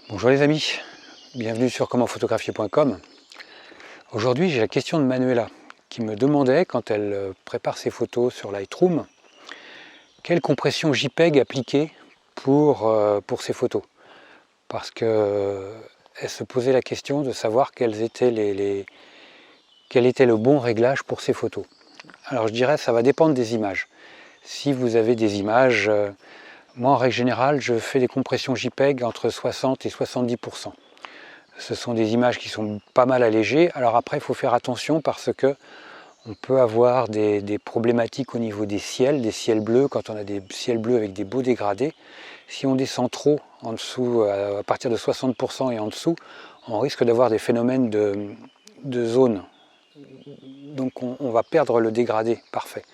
Bonjour les amis, bienvenue sur commentphotographier.com. Aujourd'hui j'ai la question de Manuela qui me demandait, quand elle prépare ses photos sur Lightroom, quelle compression JPEG appliquer pour ses photos. Parce qu'elle se posait la question de savoir quel était le bon réglage pour ses photos. Alors je dirais ça va dépendre des images. Si vous avez des images, moi en règle générale je fais des compressions JPEG entre 60 et 70%. Ce sont des images qui sont pas mal allégées. Alors après il faut faire attention parce que on peut avoir des problématiques au niveau des ciels bleus, quand on a des ciels bleus avec des beaux dégradés. Si on descend trop en dessous, à partir de 60% et en dessous, on risque d'avoir des phénomènes de zone. Donc on va perdre le dégradé parfait.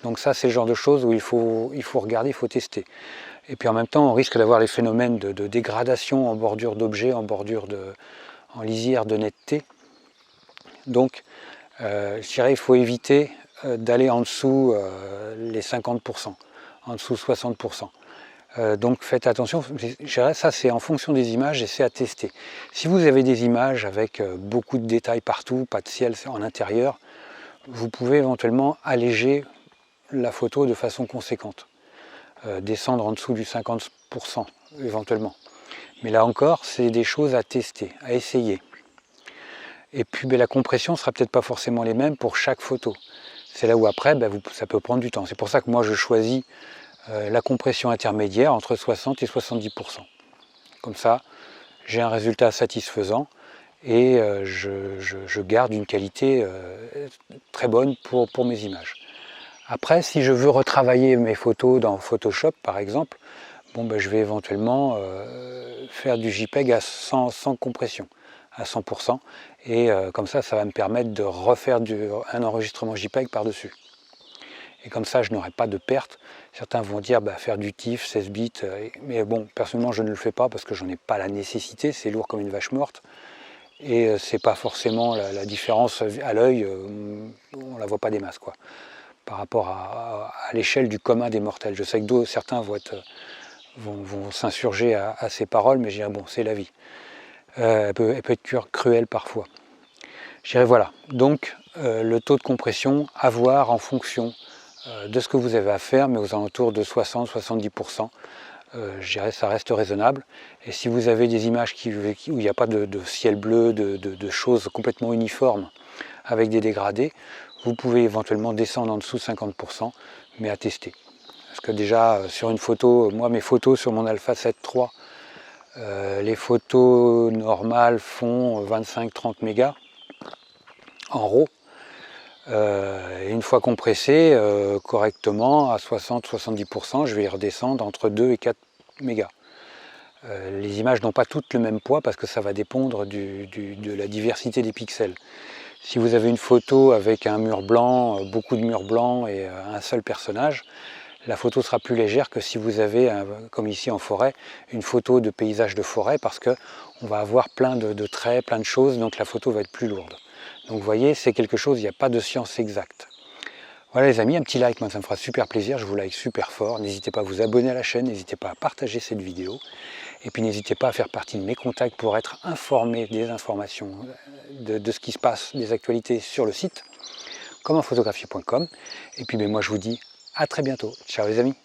Donc ça c'est le genre de choses où il faut regarder, il faut tester. Et puis en même temps on risque d'avoir les phénomènes de dégradation en bordure d'objets, en lisière de netteté. Donc je dirais qu'il faut éviter d'aller en dessous les 50%, en dessous 60%. Donc faites attention, je dirais ça c'est en fonction des images et c'est à tester. Si vous avez des images avec beaucoup de détails partout, pas de ciel en intérieur, vous pouvez éventuellement alléger la photo de façon conséquente. Descendre en dessous du 50% éventuellement. Mais là encore, c'est des choses à tester, à essayer. Et puis la compression ne sera peut-être pas forcément les mêmes pour chaque photo. C'est là où après, ça peut prendre du temps. C'est pour ça que moi je choisis la compression intermédiaire entre 60 et 70%. Comme ça, j'ai un résultat satisfaisant et je garde une qualité très bonne pour mes images. Après, si je veux retravailler mes photos dans Photoshop par exemple, je vais éventuellement faire du JPEG sans compression, à 100%, et comme ça va me permettre de refaire un enregistrement JPEG par-dessus. Et comme ça, je n'aurai pas de perte. Certains vont dire faire du TIFF, 16 bits, mais bon, personnellement, je ne le fais pas parce que j'en ai pas la nécessité, c'est lourd comme une vache morte. Et c'est pas forcément la différence à l'œil, on la voit pas des masses, quoi, par rapport à l'échelle du commun des mortels. Je sais que certains vont s'insurger à ces paroles, mais je dirais bon, c'est la vie. Elle peut être cruelle parfois. Je dirais voilà, donc le taux de compression à voir en fonction de ce que vous avez à faire, mais aux alentours de 60-70%. Je dirais ça reste raisonnable. Et si vous avez des images où il n'y a pas de ciel bleu, de choses complètement uniformes avec des dégradés, vous pouvez éventuellement descendre en dessous de 50%, mais à tester. Parce que déjà sur une photo, moi mes photos sur mon Alpha 7 III, les photos normales font 25-30 mégas en RAW. Et une fois compressé correctement à 60-70%, je vais redescendre entre 2 et 4 mégas. Les images n'ont pas toutes le même poids parce que ça va dépendre de la diversité des pixels. Si vous avez une photo avec un mur blanc, beaucoup de murs blancs et un seul personnage, la photo sera plus légère que si vous avez, comme ici en forêt, une photo de paysage de forêt, parce qu'on va avoir plein de traits, plein de choses, donc la photo va être plus lourde. Donc vous voyez, c'est quelque chose, il n'y a pas de science exacte. Voilà les amis, un petit like, moi ça me fera super plaisir, je vous like super fort. N'hésitez pas à vous abonner à la chaîne, n'hésitez pas à partager cette vidéo. Et puis n'hésitez pas à faire partie de mes contacts pour être informé des informations, de ce qui se passe, des actualités sur le site, commentphotographier.com. Et puis moi je vous dis à très bientôt. Ciao les amis.